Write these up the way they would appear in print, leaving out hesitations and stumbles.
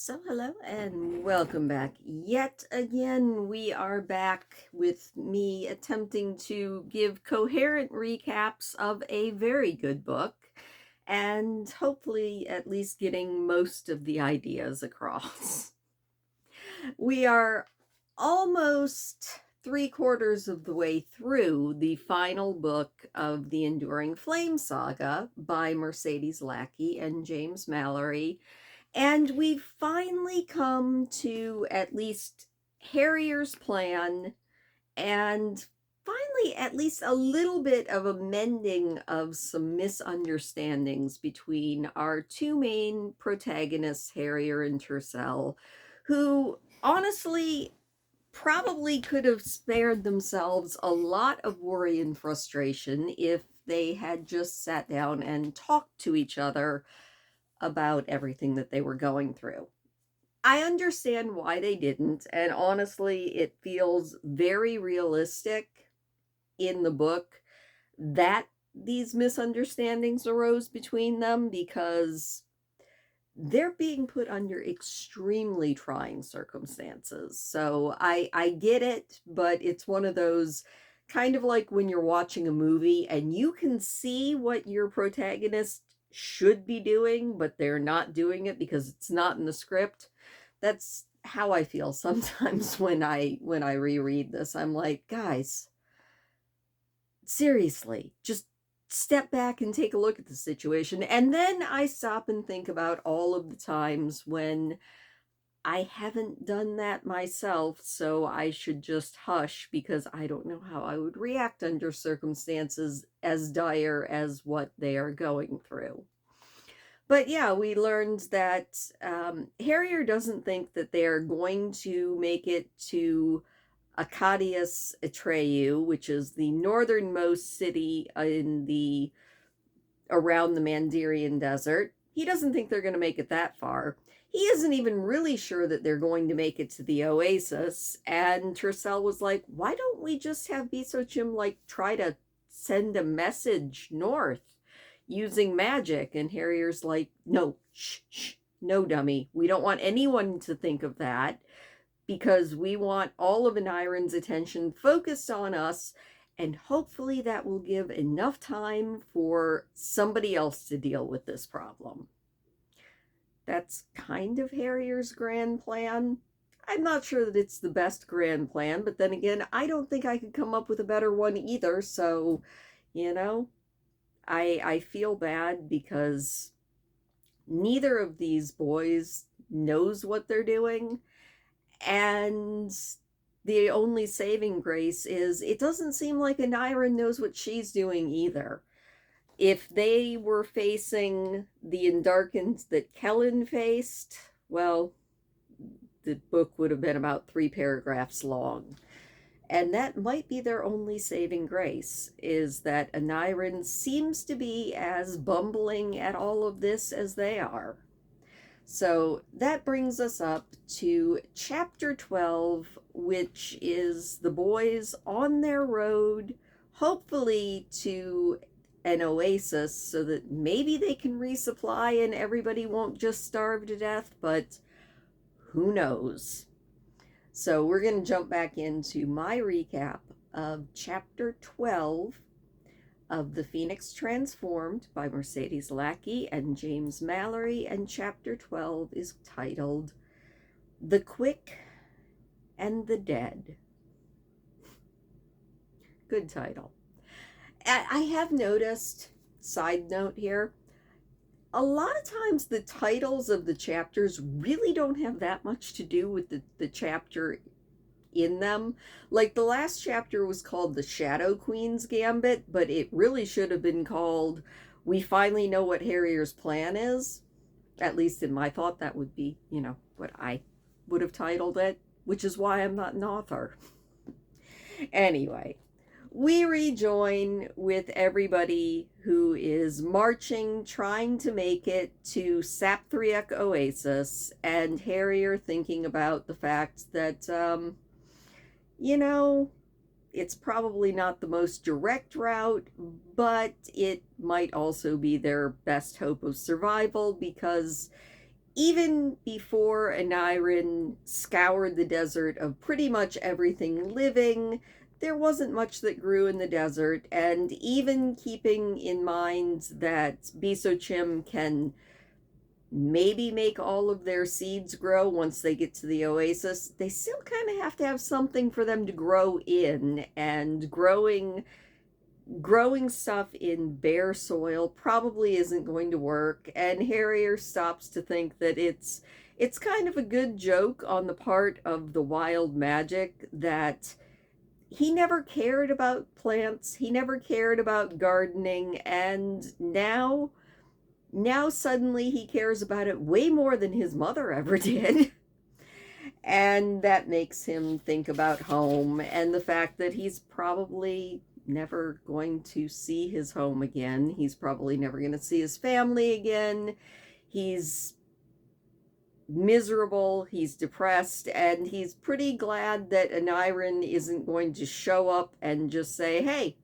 So, hello and welcome back. Yet again, we are back with me attempting to give coherent recaps of a very good book and hopefully at least getting most of the ideas across. We are almost three-quarters of the way through the final book of the Enduring Flame saga by Mercedes Lackey and James Mallory. And we've finally come to at least Harrier's plan and finally at least a little bit of a mending of some misunderstandings between our two main protagonists, Harrier and Tercel, who honestly probably could have spared themselves a lot of worry and frustration if they had just sat down and talked to each other about everything that they were going through. I understand why they didn't, and honestly, it feels very realistic in the book that these misunderstandings arose between them because they're being put under extremely trying circumstances. So I get it, but it's one of those kind of like when you're watching a movie and you can see what your protagonist should be doing, but they're not doing it because it's not in the script. That's how I feel sometimes when I reread this. I'm like, guys, seriously, just step back and take a look at the situation. And then I stop and think about all of the times when I haven't done that myself, so I should just hush because I don't know how I would react under circumstances as dire as what they are going through. But yeah, we learned that Harrier doesn't think that they are going to make it to Acadius Atreyu, which is the northernmost city in the around the Mandirian desert. He doesn't think they're going to make it that far. He isn't even really sure that they're going to make it to the oasis. And Tercel was like, why don't we just have Bisochim like try to send a message north using magic? And Harrier's like, no, shh, no, dummy. We don't want anyone to think of that because we want all of Aniron's attention focused on us, and hopefully that will give enough time for somebody else to deal with this problem. That's kind of Harrier's grand plan. I'm not sure that it's the best grand plan, but then again, I don't think I could come up with a better one either, so, you know, I feel bad because neither of these boys knows what they're doing, and the only saving grace is it doesn't seem like Aniron knows what she's doing either. If they were facing the Endarkens that Kellen faced, well, the book would have been about 3 paragraphs long. And that might be their only saving grace, is that Aniron seems to be as bumbling at all of this as they are. So that brings us up to chapter 12, which is the boys on their road, hopefully to an oasis so that maybe they can resupply and everybody won't just starve to death, but who knows? So we're going to jump back into my recap of chapter 12 of The Phoenix Transformed by Mercedes Lackey and James Mallory, and chapter 12 is titled The Quick and the Dead. Good title. I have noticed, side note here, a lot of times the titles of the chapters really don't have that much to do with the chapter in them. Like the last chapter was called The Shadow Queen's Gambit, but it really should have been called We Finally Know What Harrier's Plan Is. At least in my thought, that would be, what I would have titled it, which is why I'm not an author. Anyway, we rejoin with everybody who is marching, trying to make it to Sapthriek Oasis, and Harrier thinking about the fact that, it's probably not the most direct route, but it might also be their best hope of survival because even before Anirin scoured the desert of pretty much everything living, there wasn't much that grew in the desert, and even keeping in mind that Bisochim can maybe make all of their seeds grow once they get to the oasis, they still kind of have to have something for them to grow in, and growing stuff in bare soil probably isn't going to work. And Harrier stops to think that it's kind of a good joke on the part of the wild magic that he never cared about plants, he never cared about gardening, and now suddenly he cares about it way more than his mother ever did. And that makes him think about home and the fact that he's probably never going to see his home again. He's probably never going to see his family again. He's miserable, he's depressed, and he's pretty glad that Anirin isn't going to show up and just say, hey,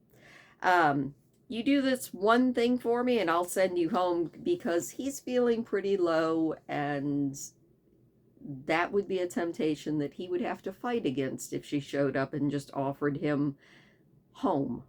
you do this one thing for me and I'll send you home, because he's feeling pretty low, and that would be a temptation that he would have to fight against if she showed up and just offered him home.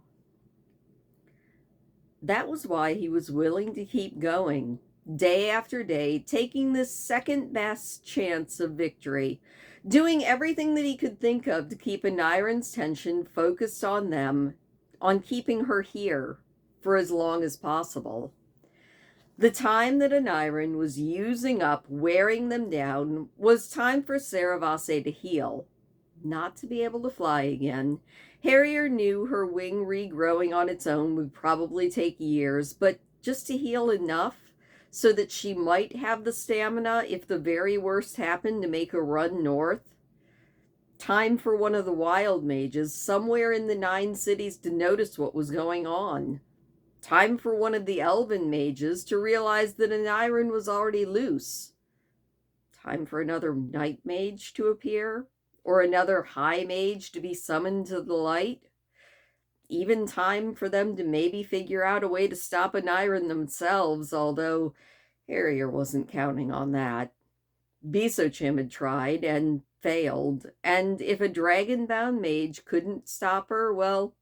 That was why he was willing to keep going, day after day, taking this second best chance of victory, doing everything that he could think of to keep Anirin's tension focused on them, on keeping her here for as long as possible. The time that Anirin was using up, wearing them down, was time for Saravase to heal, not to be able to fly again. Harrier knew her wing regrowing on its own would probably take years, but just to heal enough so that she might have the stamina if the very worst happened to make a run north. Time for one of the wild mages somewhere in the 9 cities to notice what was going on. Time for one of the elven mages to realize that Anirin was already loose. Time for another night mage to appear, or another high mage to be summoned to the light. Even time for them to maybe figure out a way to stop Anirin themselves, although Harrier wasn't counting on that. Bisochim had tried and failed, and if a dragon-bound mage couldn't stop her, well,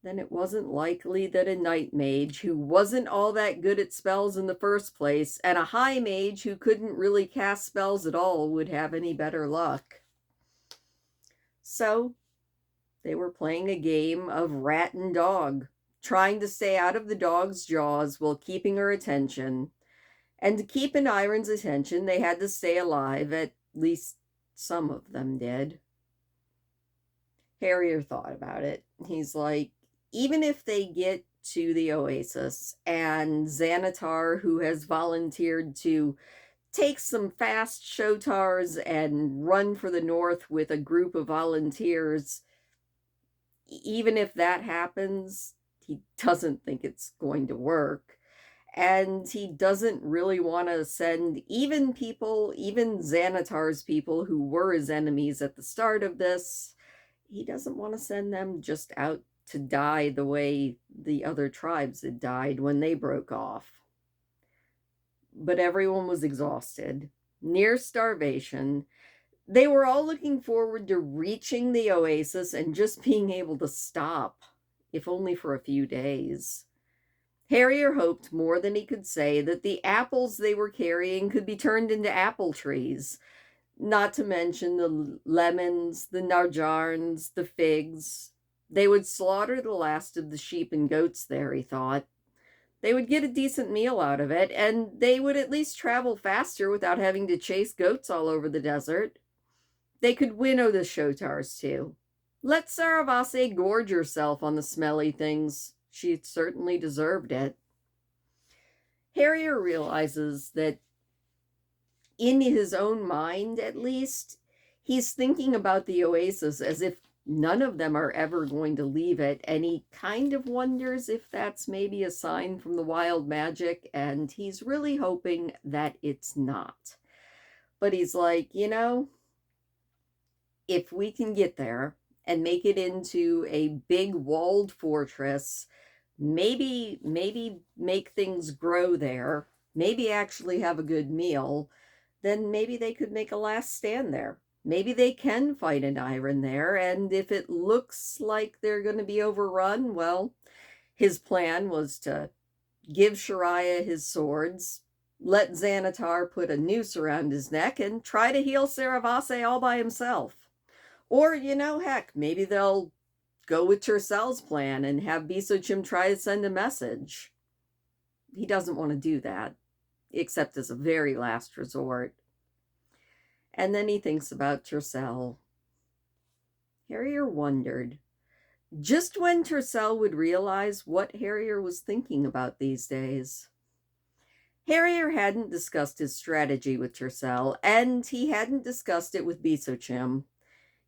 then it wasn't likely that a night mage who wasn't all that good at spells in the first place, and a high mage who couldn't really cast spells at all, would have any better luck. So they were playing a game of rat and dog, trying to stay out of the dog's jaws while keeping her attention. And to keep Anirin's attention, they had to stay alive, at least some of them did. Harrier thought about it. He's like, even if they get to the oasis and Xanatar, who has volunteered to take some fast shotars and run for the north with a group of volunteers, even if that happens, he doesn't think it's going to work. And he doesn't really want to send even Xanatar's people who were his enemies at the start of this, he doesn't want to send them just out to die the way the other tribes had died when they broke off. But everyone was exhausted, near starvation. They were all looking forward to reaching the oasis and just being able to stop, if only for a few days. Harrier hoped more than he could say that the apples they were carrying could be turned into apple trees, not to mention the lemons, the narjarns, the figs. They would slaughter the last of the sheep and goats there, he thought. They would get a decent meal out of it, and they would at least travel faster without having to chase goats all over the desert. They could winnow the shotars, too. Let Saravase gorge herself on the smelly things. She certainly deserved it. Harrier realizes that in his own mind, at least, he's thinking about the oasis as if none of them are ever going to leave it, and he kind of wonders if that's maybe a sign from the wild magic, and he's really hoping that it's not. But he's like, if we can get there and make it into a big walled fortress, maybe make things grow there, maybe actually have a good meal, then maybe they could make a last stand there. Maybe they can fight an iron there, and if it looks like they're going to be overrun, well, his plan was to give Shariah his swords, let Xanatar put a noose around his neck, and try to heal Saravase all by himself. Or, heck, maybe they'll go with Tercell's plan and have Bisochim try to send a message. He doesn't want to do that, except as a very last resort. And then he thinks about Tercell. Harrier wondered just when Tercell would realize what Harrier was thinking about these days. Harrier hadn't discussed his strategy with Tercell, and he hadn't discussed it with Bisochim.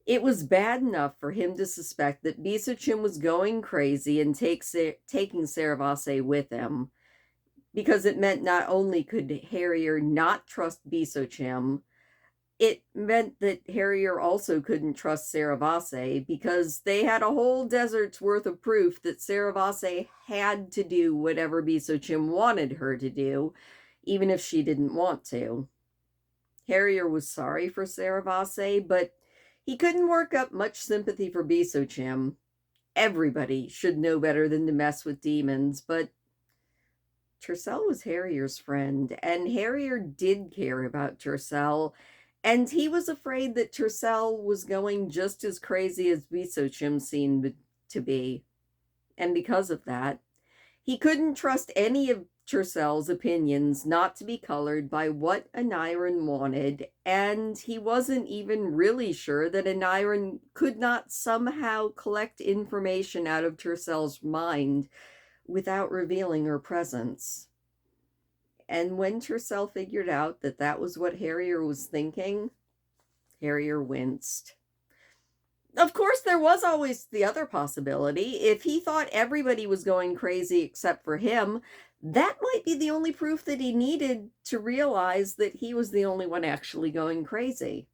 It was bad enough for him to suspect that Bisochim was going crazy and taking Saravase with him, because it meant not only could Harrier not trust Bisochim, it meant that Harrier also couldn't trust Saravase, because they had a whole desert's worth of proof that Saravase had to do whatever Bisochim wanted her to do, even if she didn't want to. Harrier was sorry for Saravase, but he couldn't work up much sympathy for Bisochim. Everybody should know better than to mess with demons, but Tercell was Harrier's friend, and Harrier did care about Tercell, and he was afraid that Tercell was going just as crazy as Bisochim seemed to be. And because of that, he couldn't trust any of Tercell's opinions not to be colored by what Aniran wanted, and he wasn't even really sure that Aniran could not somehow collect information out of Tercell's mind without revealing her presence. And when Tercell figured out that that was what Harrier was thinking, Harrier winced. Of course, there was always the other possibility. If he thought everybody was going crazy except for him, that might be the only proof that he needed to realize that he was the only one actually going crazy.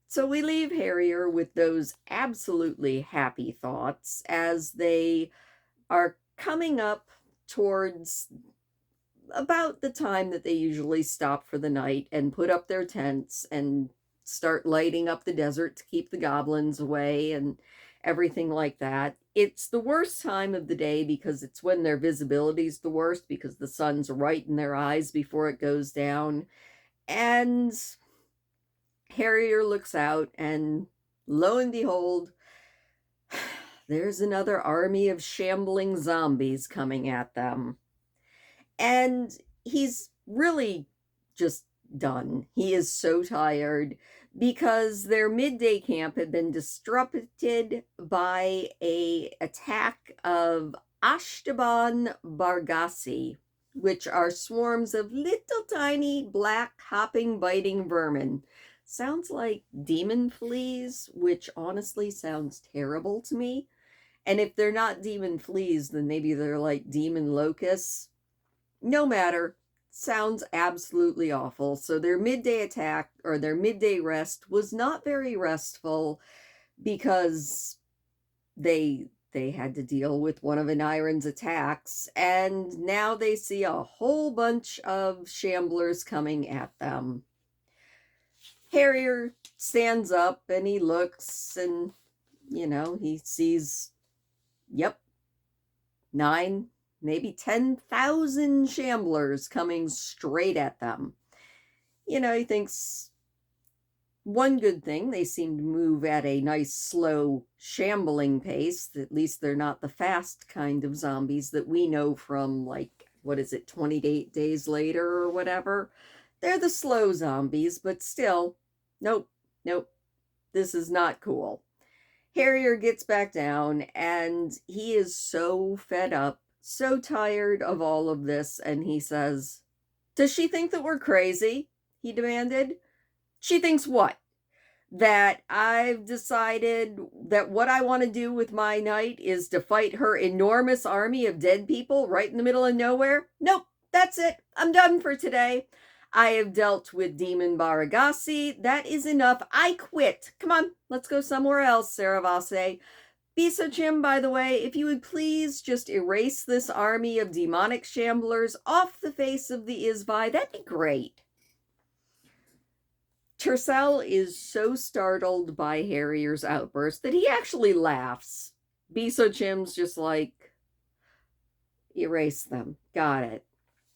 So we leave Harrier with those absolutely happy thoughts as they are coming up towards about the time that they usually stop for the night and put up their tents and start lighting up the desert to keep the goblins away and everything like that. It's the worst time of the day because it's when their visibility's the worst, because the sun's right in their eyes before it goes down. And Harrier looks out, and lo and behold, there's another army of shambling zombies coming at them. And he's really just done. He is so tired because their midday camp had been disrupted by an attack of Ashtaban Bargasi, which are swarms of little tiny black hopping biting vermin. Sounds like demon fleas, which honestly sounds terrible to me. And if they're not demon fleas, then maybe they're like demon locusts. No matter, sounds absolutely awful. So their midday attack, or their midday rest, was not very restful because they had to deal with one of Aniran's attacks, and now they see a whole bunch of shamblers coming at them. Harrier stands up and he looks, and he sees, yep, 9, maybe 10,000 shamblers coming straight at them. He thinks one good thing, they seem to move at a nice, slow, shambling pace. At least they're not the fast kind of zombies that we know from, 28 days later or whatever. They're the slow zombies, but still, nope, this is not cool. Harrier gets back down, and he is so fed up, so tired of all of this, and he says, "Does she think that we're crazy?" he demanded. "She thinks what? That I've decided that what I want to do with my night is to fight her enormous army of dead people right in the middle of nowhere? Nope, that's it. I'm done for today. I have dealt with Demon Baragasi. That is enough. I quit. Come on, let's go somewhere else, Saravase. Bisochim, by the way, if you would please just erase this army of demonic shamblers off the face of the Isvi, that'd be great." Tercel is so startled by Harrier's outburst that he actually laughs. Biso Chim's just like, erase them. Got it.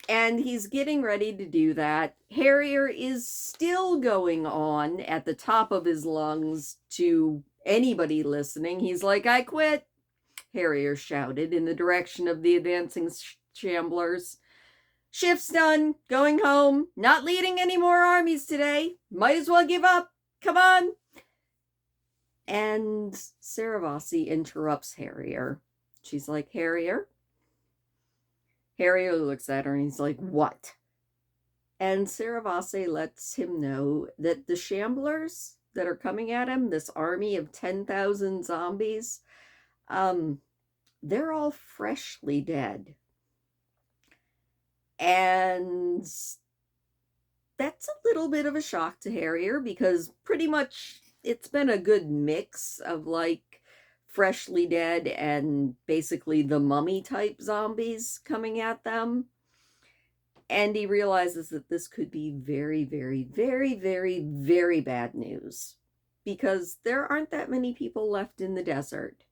And he's getting ready to do that. Harrier is still going on at the top of his lungs to anybody listening. He's like, I quit, Harrier shouted in the direction of the advancing shamblers. Shift's done. Going home. Not leading any more armies today. Might as well give up. Come on. And Saravasi interrupts Harrier. She's like, Harrier? Harrier looks at her and he's like, what? And Saravase lets him know that the shamblers that are coming at him, this army of 10,000 zombies, they're all freshly dead. And that's a little bit of a shock to Harrier because pretty much it's been a good mix of like freshly dead and basically the mummy type zombies coming at them. And he realizes that this could be very, very, very, very, very bad news because there aren't that many people left in the desert.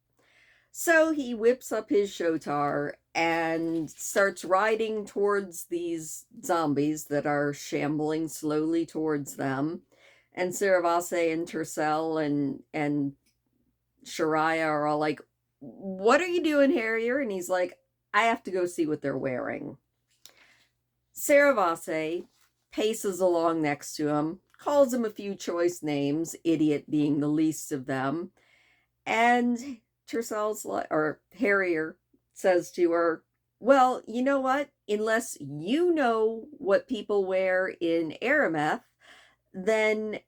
So he whips up his shotar and starts riding towards these zombies that are shambling slowly towards them. And Saravase and Tercel and Shariah are all like, what are you doing, Harrier? And he's like, I have to go see what they're wearing. Saravase paces along next to him, calls him a few choice names, idiot being the least of them, and Harrier says to her, well, you know what? Unless you know what people wear in Arameth, then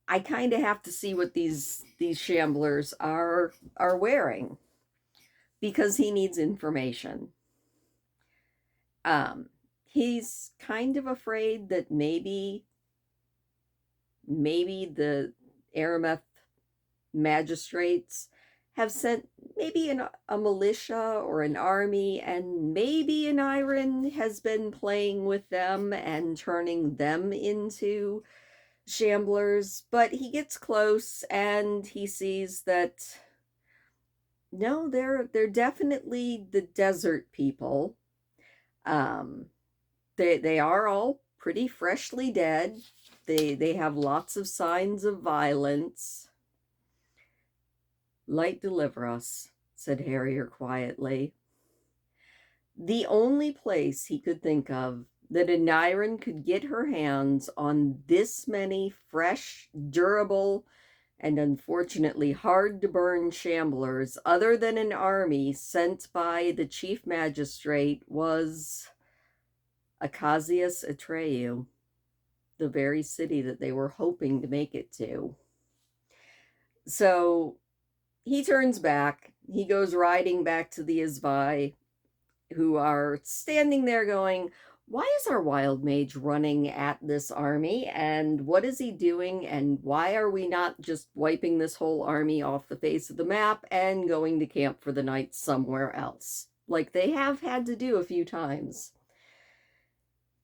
I kind of have to see what these shamblers are wearing because he needs information. He's kind of afraid that maybe the Arameth magistrates have sent maybe a militia or an army, and maybe an Iron has been playing with them and turning them into shamblers. But he gets close and he sees that no, they're definitely the desert people. They are all pretty freshly dead. They have lots of signs of violence. Light deliver us, said Harrier quietly. The only place he could think of that a Nyran could get her hands on this many fresh, durable, and unfortunately hard to burn shamblers other than an army sent by the chief magistrate was Acasius Atreyu, the very city that they were hoping to make it to. So he turns back. He goes riding back to the Izvai, who are standing there going, why is our wild mage running at this army? And what is he doing? And why are we not just wiping this whole army off the face of the map and going to camp for the night somewhere else? Like they have had to do a few times.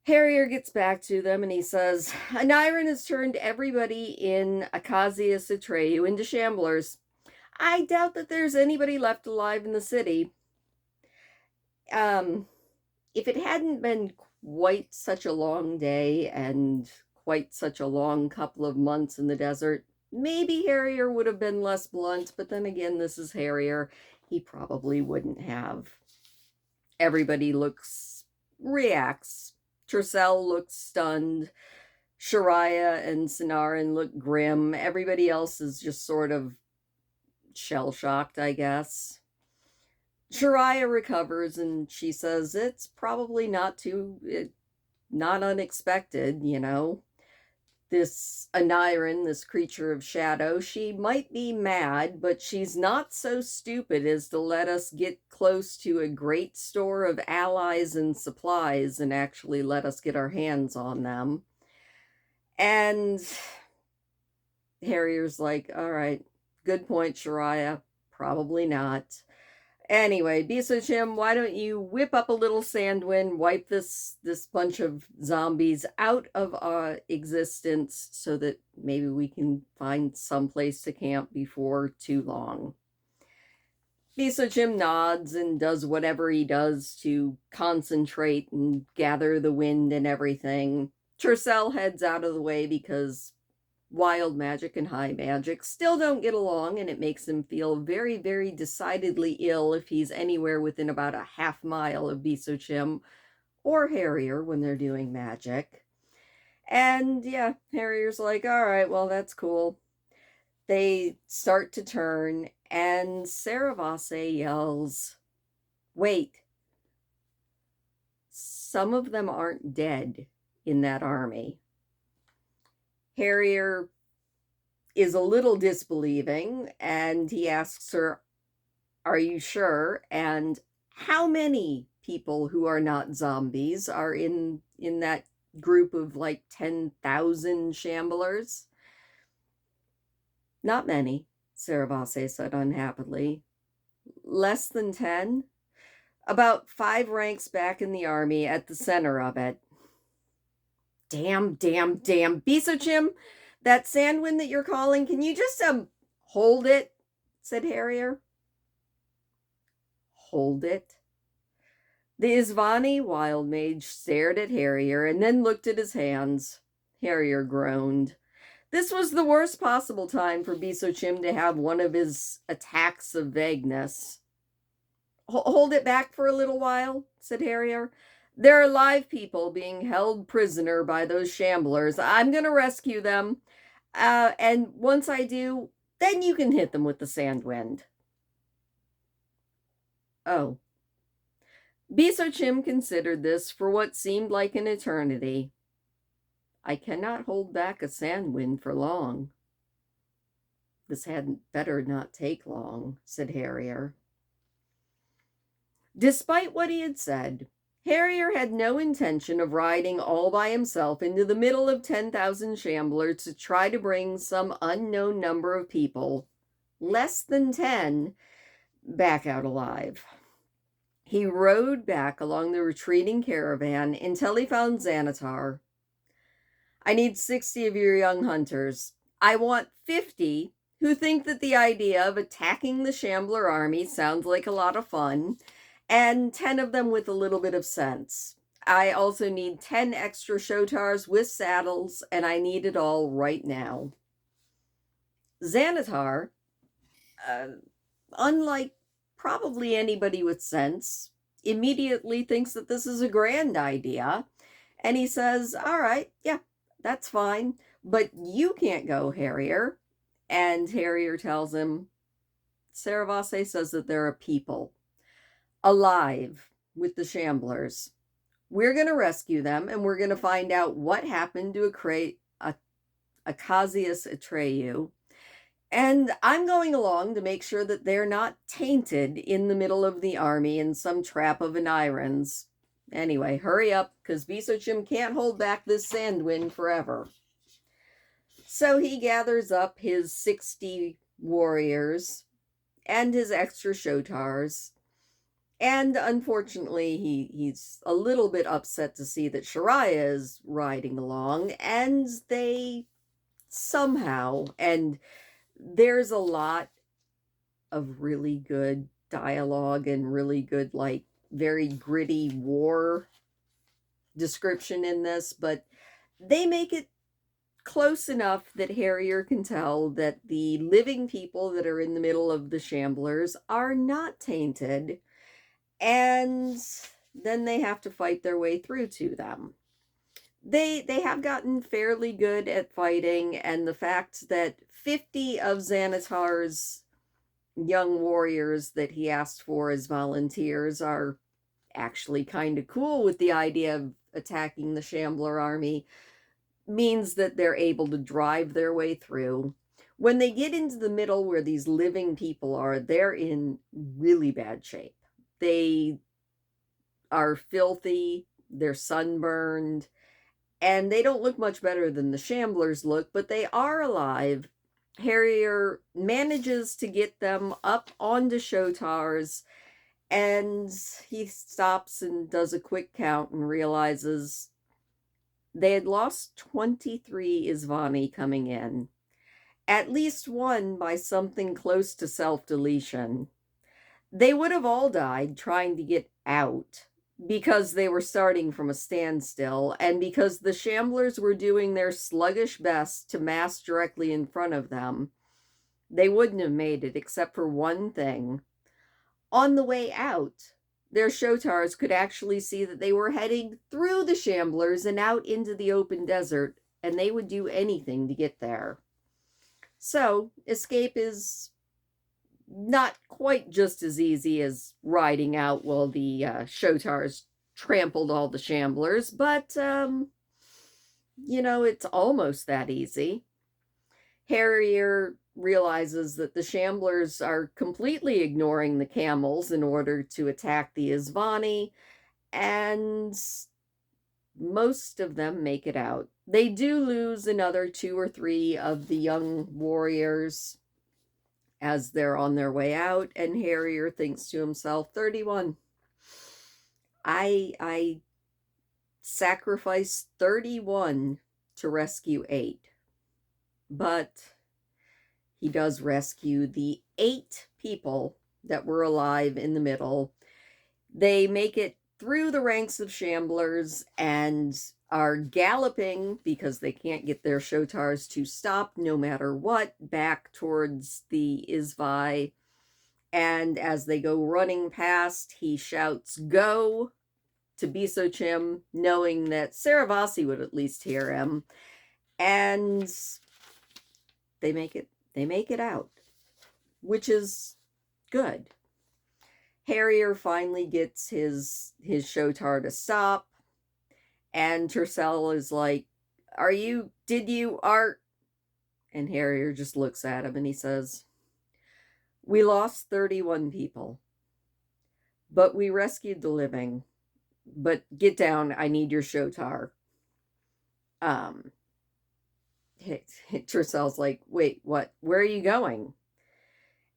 Harrier gets back to them and he says, Aniran has turned everybody in Acasius Atreyu into shamblers. I doubt that there's anybody left alive in the city. If it hadn't been quite such a long day and quite such a long couple of months in the desert, maybe Harrier would have been less blunt, but then again, this is Harrier. He probably wouldn't have. Everybody reacts. Tercel looks stunned. Shariah and Sinaran look grim. Everybody else is just sort of shell-shocked, I guess. Shariah recovers and she says it's probably not unexpected, you know. This Aniran, this creature of shadow, she might be mad, but she's not so stupid as to let us get close to a great store of allies and supplies and actually let us get our hands on them. And Harrier's like, all right, good point, Shariah. Probably not. Anyway, Bisa Jim, why don't you whip up a little sandwind, wipe this bunch of zombies out of existence so that maybe we can find some place to camp before too long. Bisa Jim nods and does whatever he does to concentrate and gather the wind and everything. Tercel heads out of the way because wild magic and high magic still don't get along, and it makes him feel very, very decidedly ill if he's anywhere within about a half mile of Bisochim or Harrier when they're doing magic. And yeah, Harrier's like, all right, well, that's cool. They start to turn, and Saravase yells, wait, some of them aren't dead in that army. Harrier is a little disbelieving, and he asks her, are you sure? And how many people who are not zombies are in that group of like 10,000 shamblers? Not many, Saravase said unhappily. Less than 10? About 5 ranks back in the army at the center of it. Damn. Bisochim, that sandwind that you're calling, can you just, hold it? Said Harrier. Hold it? The Isvani wild mage stared at Harrier and then looked at his hands. Harrier groaned. This was the worst possible time for Bisochim to have one of his attacks of vagueness. Hold it back for a little while, said Harrier. There are live people being held prisoner by those shamblers. I'm going to rescue them. And once I do, then you can hit them with the sandwind. Oh. Bisochim considered this for what seemed like an eternity. I cannot hold back a sandwind for long. This had better not take long, said Harrier. Despite what he had said, Harrier had no intention of riding all by himself into the middle of 10,000 shamblers to try to bring some unknown number of people, less than 10, back out alive. He rode back along the retreating caravan until he found Xanatar. I need 60 of your young hunters. I want 50 who think that the idea of attacking the Shambler army sounds like a lot of fun, and 10 of them with a little bit of sense. I also need 10 extra Shotars with saddles, and I need it all right now. Xanatar, unlike probably anybody with sense, immediately thinks that this is a grand idea, and he says, all right, yeah, that's fine, but you can't go, Harrier. And Harrier tells him, Saravase says that there are people alive with the shamblers. We're going to rescue them, and we're going to find out what happened to Acazius Atreyu. And I'm going along to make sure that they're not tainted in the middle of the army in some trap of an Irons. Anyway, hurry up, because Bisochim can't hold back this sandwind forever. So he gathers up his 60 warriors and his extra Shotars. And unfortunately, he's a little bit upset to see that Shariah is riding along, and they somehow, and there's a lot of really good dialogue and really good, like, very gritty war description in this, but they make it close enough that Harrier can tell that the living people that are in the middle of the shamblers are not tainted, and then they have to fight their way through to them. They have gotten fairly good at fighting, and the fact that 50 of Xanatar's young warriors that he asked for as volunteers are actually kind of cool with the idea of attacking the Shambler army means that they're able to drive their way through. When they get into the middle where these living people are, they're in really bad shape. They are filthy, they're sunburned, and they don't look much better than the Shamblers look, but they are alive. Harrier manages to get them up onto Shotars, And he stops and does a quick count and realizes they had lost 23 Isvani coming in, at least one by something close to self-deletion. They would have all died trying to get out because they were starting from a standstill and because the shamblers were doing their sluggish best to mass directly in front of them. They wouldn't have made it except for one thing. On the way out, their Shotars could actually see that they were heading through the shamblers and out into the open desert, and they would do anything to get there. So, escape is not quite just as easy as riding out while the Shotars trampled all the shamblers, but, it's almost that easy. Harrier realizes that the shamblers are completely ignoring the camels in order to attack the Isvani, and most of them make it out. They do lose another 2 or 3 of the young warriors as they're on their way out, and Harrier thinks to himself, 31. I sacrificed 31 to rescue 8. But he does rescue the 8 people that were alive in the middle. They make it through the ranks of shamblers and are galloping, because they can't get their Shotars to stop no matter what, back towards the Isvi. And as they go running past, he shouts, "Go!" to Bisochim, knowing that Saravasi would at least hear him. And they make it out, which is good. Harrier finally gets his Shotar to stop, and Tercel is like, did you, Art? And Harrier just looks at him and he says, "We lost 31 people, but we rescued the living. But get down, I need your Shotar." Tercel's like, "Wait, what? Where are you going?"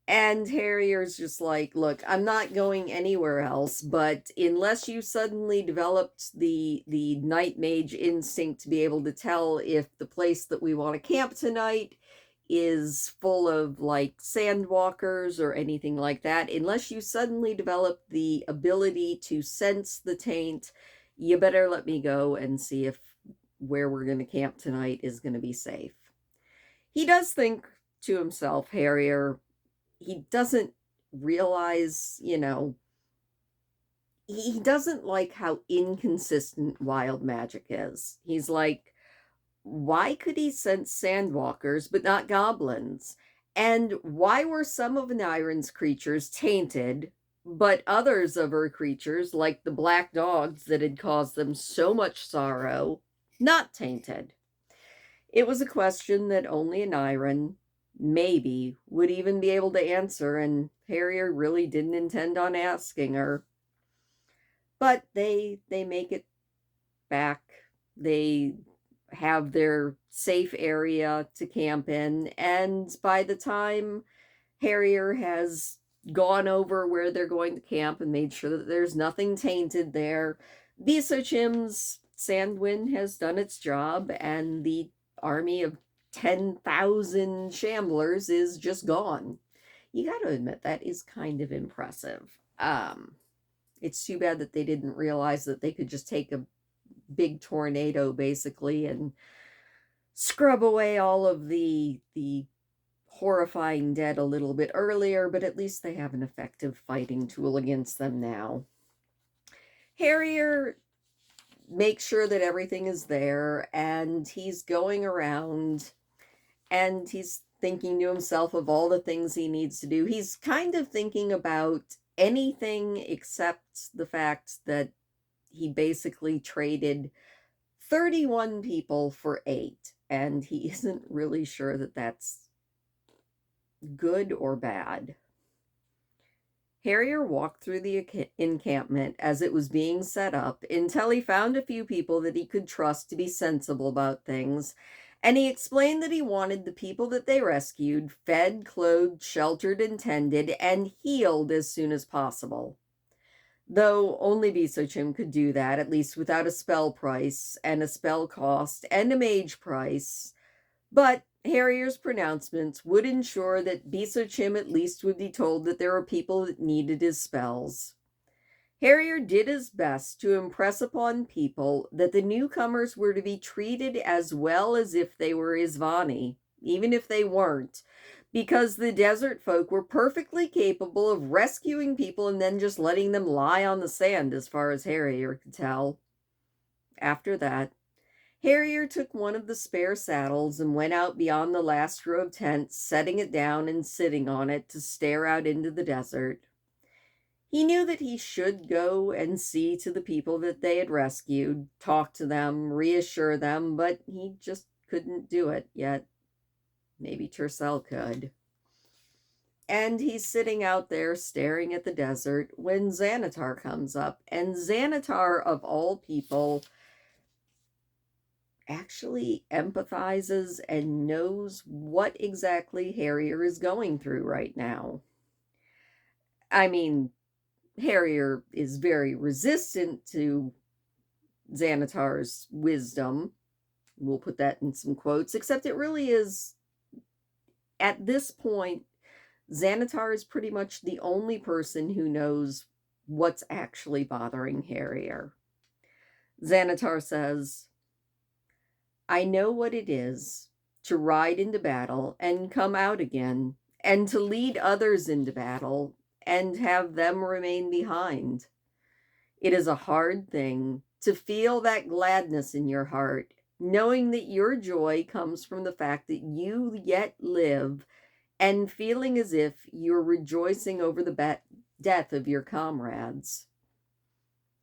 And Harrier's just like, "Look, I'm not going anywhere else, but unless you suddenly developed the night mage instinct to be able to tell if the place that we want to camp tonight is full of like sandwalkers or anything like that, unless you suddenly develop the ability to sense the taint, you better let me go and see if where we're going to camp tonight is going to be safe." He does think to himself, Harrier, he doesn't realize, he doesn't like how inconsistent wild magic is. He's like, why could he sense sandwalkers but not goblins? And why were some of Niren's creatures tainted, but others of her creatures, like the black dogs that had caused them so much sorrow, not tainted? It was a question that only a Niren, maybe, would even be able to answer, and Harrier really didn't intend on asking her. But they make it back. They have their safe area to camp in, and by the time Harrier has gone over where they're going to camp and made sure that there's nothing tainted there, Bisochim's Sandwind has done its job, and the army of 10,000 shamblers is just gone. You got to admit, that is kind of impressive. It's too bad that they didn't realize that they could just take a big tornado, basically, and scrub away all of the horrifying dead a little bit earlier, but at least they have an effective fighting tool against them now. Harrier makes sure that everything is there, and he's going around, and he's thinking to himself of all the things he needs to do. He's kind of thinking about anything except the fact that he basically traded 31 people for 8, and he isn't really sure that that's good or bad. Harrier walked through the encampment as it was being set up until he found a few people that he could trust to be sensible about things, and he explained that he wanted the people that they rescued fed, clothed, sheltered, and tended, and healed as soon as possible. Though only Bisochim could do that, at least without a spell price, and a spell cost, and a mage price. But Harrier's pronouncements would ensure that Bisochim at least would be told that there were people that needed his spells. Harrier did his best to impress upon people that the newcomers were to be treated as well as if they were Isvani, even if they weren't, because the desert folk were perfectly capable of rescuing people and then just letting them lie on the sand, as far as Harrier could tell. After that, Harrier took one of the spare saddles and went out beyond the last row of tents, setting it down and sitting on it to stare out into the desert. He knew that he should go and see to the people that they had rescued, talk to them, reassure them, but he just couldn't do it yet. Maybe Tercel could. And he's sitting out there staring at the desert when Xanatar comes up. And Xanatar, of all people, actually empathizes and knows what exactly Harrier is going through right now. I mean, Harrier is very resistant to Xanatar's wisdom. We'll put that in some quotes, except it really is, at this point, Xanatar is pretty much the only person who knows what's actually bothering Harrier. Xanatar says, I know what it is to ride into battle and come out again, and to lead others into battle and have them remain behind. It is a hard thing to feel that gladness in your heart, knowing that your joy comes from the fact that you yet live, and feeling as if you're rejoicing over the death of your comrades.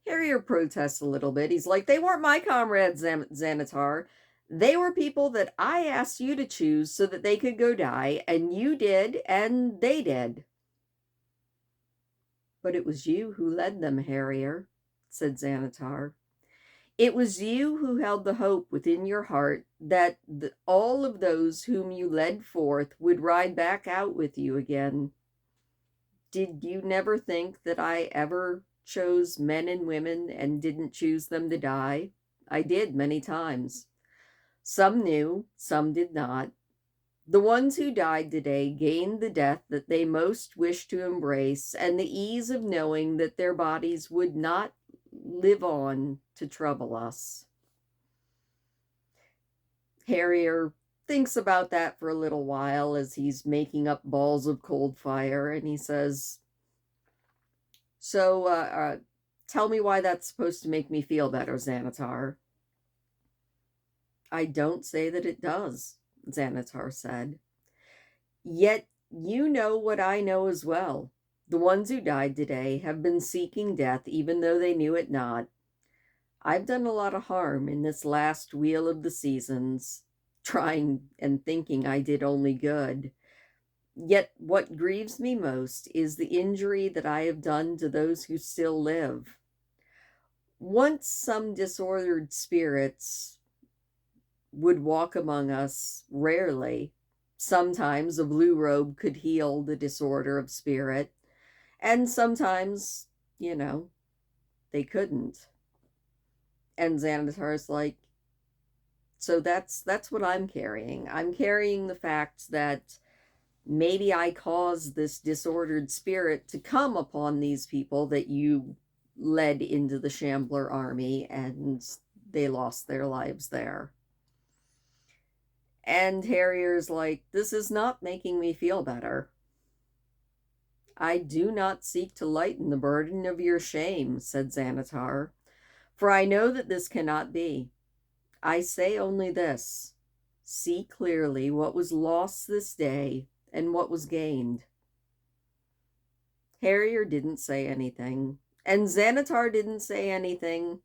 Harrier protests a little bit. He's like, they weren't my comrades, Xanatar. They were people that I asked you to choose so that they could go die, and you did, and they did. But it was you who led them, Harrier, said Xanatar. It was you who held the hope within your heart that all of those whom you led forth would ride back out with you again. Did you never think that I ever chose men and women and didn't choose them to die? I did many times. Some knew, some did not. The ones who died today gained the death that they most wished to embrace, and the ease of knowing that their bodies would not live on to trouble us. Harrier thinks about that for a little while as he's making up balls of cold fire, and he says, so, tell me why that's supposed to make me feel better, Xanatar. I don't say that it does, Xanatar said. Yet you know what I know as well. The ones who died today have been seeking death even though they knew it not. I've done a lot of harm in this last wheel of the seasons, trying and thinking I did only good. Yet what grieves me most is the injury that I have done to those who still live. Once some disordered spirits would walk among us, rarely. Sometimes a blue robe could heal the disorder of spirit, and sometimes, they couldn't. And Xanatar's like, so that's what I'm carrying. I'm carrying the fact that maybe I caused this disordered spirit to come upon these people that you led into the Shambler army, and they lost their lives there. And Harrier's like, this is not making me feel better. I do not seek to lighten the burden of your shame, said Xanatar, for I know that this cannot be. I say only this: see clearly what was lost this day and what was gained. Harrier didn't say anything, and Xanatar didn't say anything.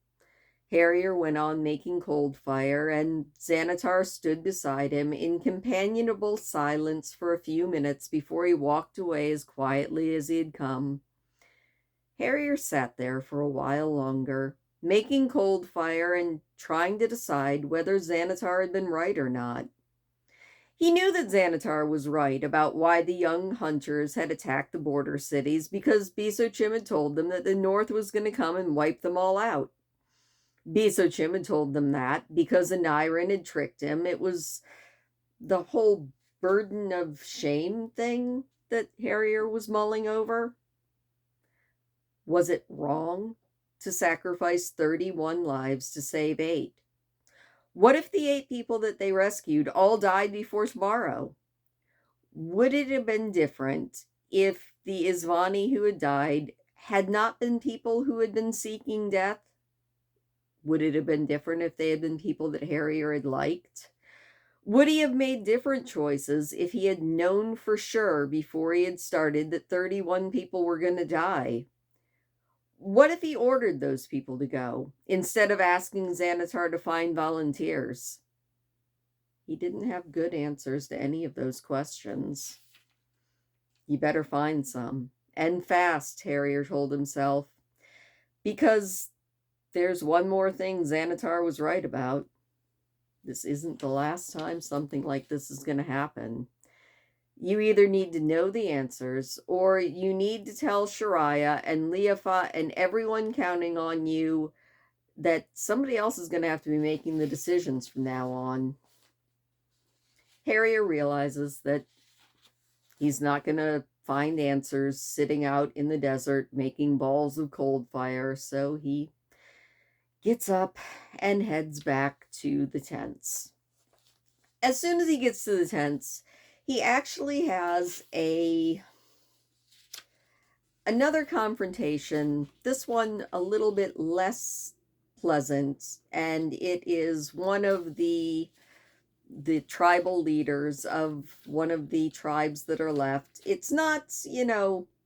Harrier went on making cold fire, and Xanatar stood beside him in companionable silence for a few minutes before he walked away as quietly as he had come. Harrier sat there for a while longer, making cold fire and trying to decide whether Xanatar had been right or not. He knew that Xanatar was right about why the young hunters had attacked the border cities, because Bisochim had told them that the North was going to come and wipe them all out. Bisochim had told them that because Anirin had tricked him. It was the whole burden of shame thing that Harrier was mulling over. Was it wrong to sacrifice 31 lives to save 8? What if the 8 people that they rescued all died before tomorrow? Would it have been different if the Isvani who had died had not been people who had been seeking death? Would it have been different if they had been people that Harrier had liked? Would he have made different choices if he had known for sure before he had started that 31 people were going to die? What if he ordered those people to go instead of asking Xanatar to find volunteers? He didn't have good answers to any of those questions. You better find some. And fast, Harrier told himself. Because there's one more thing Xanatar was right about. This isn't the last time something like this is going to happen. You either need to know the answers, or you need to tell Shariah and Leafa and everyone counting on you that somebody else is going to have to be making the decisions from now on. Harrier realizes that he's not going to find answers sitting out in the desert making balls of cold fire, so he gets up and heads back to the tents. As soon as he gets to the tents, he actually has another confrontation, this one a little bit less pleasant, and it is one of the tribal leaders of one of the tribes that are left. It's not,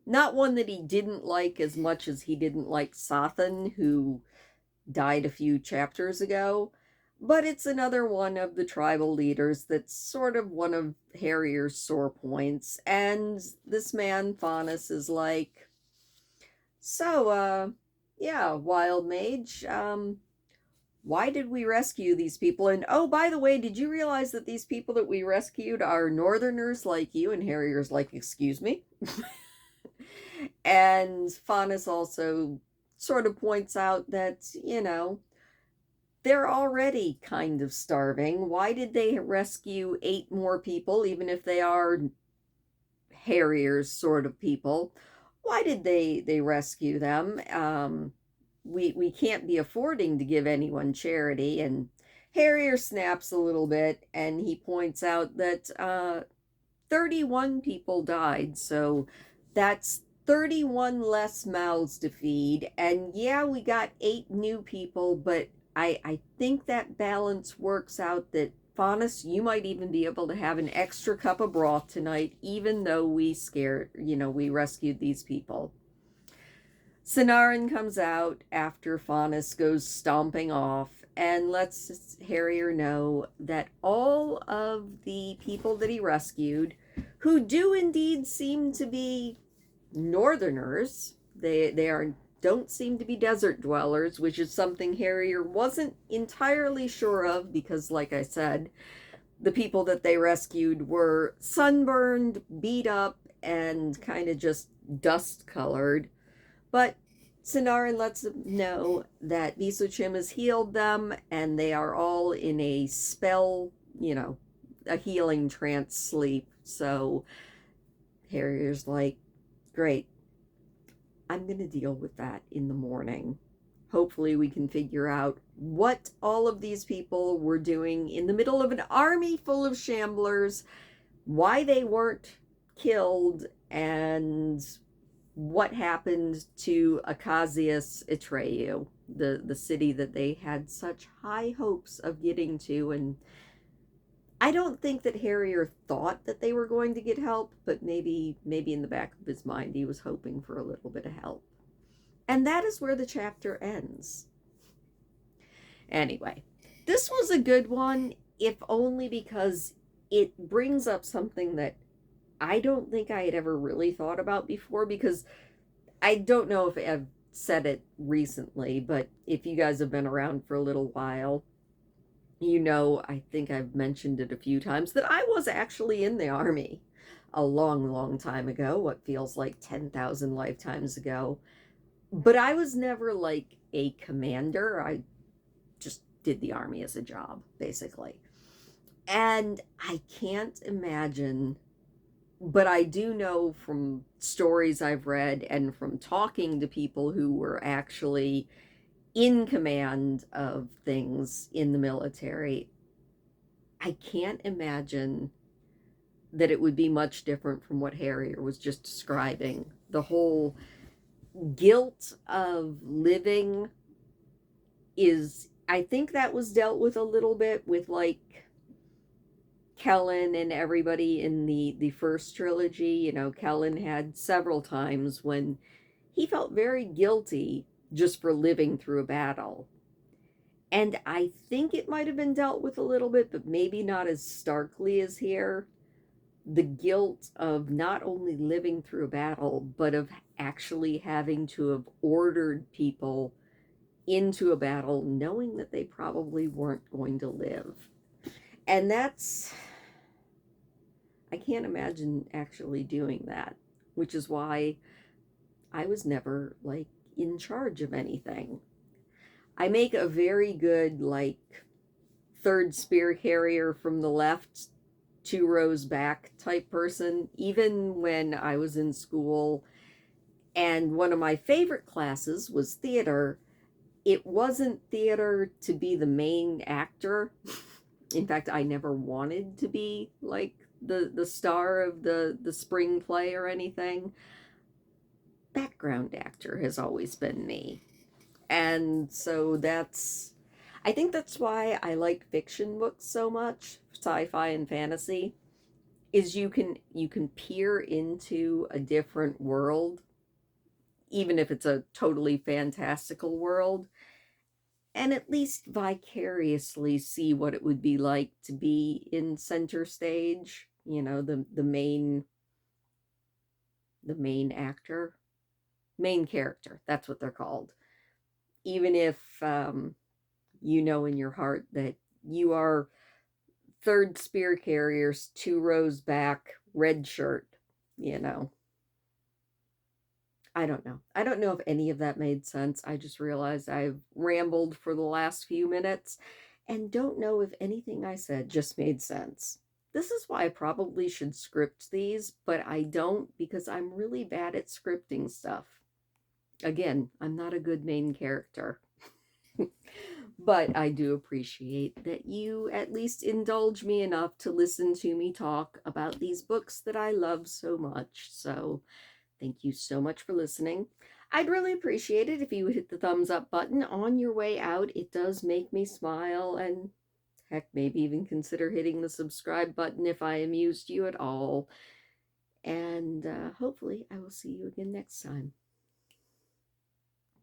not one that he didn't like as much as he didn't like Sathan, who died a few chapters ago, but it's another one of the tribal leaders that's sort of one of Harrier's sore points. And this man, Faunus, is like, so, yeah, Wild Mage, why did we rescue these people? And, oh, by the way, did you realize that these people that we rescued are northerners like you? And Harrier's like, excuse me? And Faunus also sort of points out that, they're already kind of starving. Why did they rescue 8 more people, even if they are Harrier's sort of people? Why did they rescue them? We can't be affording to give anyone charity. And Harrier snaps a little bit, and he points out that 31 people died, so that's 31 less mouths to feed. And yeah, we got 8 new people, but I think that balance works out that, Faunus, you might even be able to have an extra cup of broth tonight, even though we rescued these people. Sinarin comes out after Faunus goes stomping off and lets Harrier know that all of the people that he rescued, who do indeed seem to be northerners, they don't seem to be desert dwellers, which is something Harrier wasn't entirely sure of because, like I said, the people that they rescued were sunburned, beat up, and kind of just dust-colored. But Sinarin lets them know that Bisochim has healed them, and they are all in a spell, a healing trance sleep. So Harrier's like, great. I'm going to deal with that in the morning. Hopefully we can figure out what all of these people were doing in the middle of an army full of shamblers, why they weren't killed, and what happened to Acacius Atreyu, the city that they had such high hopes of getting to. And I don't think that Harrier thought that they were going to get help, but maybe in the back of his mind he was hoping for a little bit of help. And that is where the chapter ends. Anyway, this was a good one, if only because it brings up something that I don't think I had ever really thought about before, because I don't know if I've said it recently, but if you guys have been around for a little while, I think I've mentioned it a few times that I was actually in the army a long, long time ago, what feels like 10,000 lifetimes ago. But I was never like a commander. I just did the army as a job, basically. And I can't imagine, but I do know from stories I've read and from talking to people who were actually in command of things in the military, I can't imagine that it would be much different from what Harrier was just describing. The whole guilt of living is, I think that was dealt with a little bit with like Kellen and everybody in the first trilogy. Kellen had several times when he felt very guilty just for living through a battle. And I think it might have been dealt with a little bit, but maybe not as starkly as here. The guilt of not only living through a battle, but of actually having to have ordered people into a battle knowing that they probably weren't going to live. And I can't imagine actually doing that, which is why I was never like in charge of anything. I make a very good, like, third spear carrier from the left, 2 rows back type person, even when I was in school. And one of my favorite classes was theater. It wasn't theater to be the main actor. In fact, I never wanted to be like the star of the spring play or anything. Background actor has always been me. And so I think that's why I like fiction books so much, sci-fi and fantasy, is you can peer into a different world, even if it's a totally fantastical world, and at least vicariously see what it would be like to be in center stage, the main actor, main character, that's what they're called. Even if you know in your heart that you are third spear carriers, 2 rows back, red shirt, you know. I don't know. I don't know if any of that made sense. I just realized I've rambled for the last few minutes and don't know if anything I said just made sense. This is why I probably should script these, but I don't because I'm really bad at scripting stuff. Again, I'm not a good main character. But I do appreciate that you at least indulge me enough to listen to me talk about these books that I love so much. So thank you so much for listening. I'd really appreciate it if you would hit the thumbs up button on your way out. It does make me smile, and heck, maybe even consider hitting the subscribe button if I amused you at all. And hopefully I will see you again next time.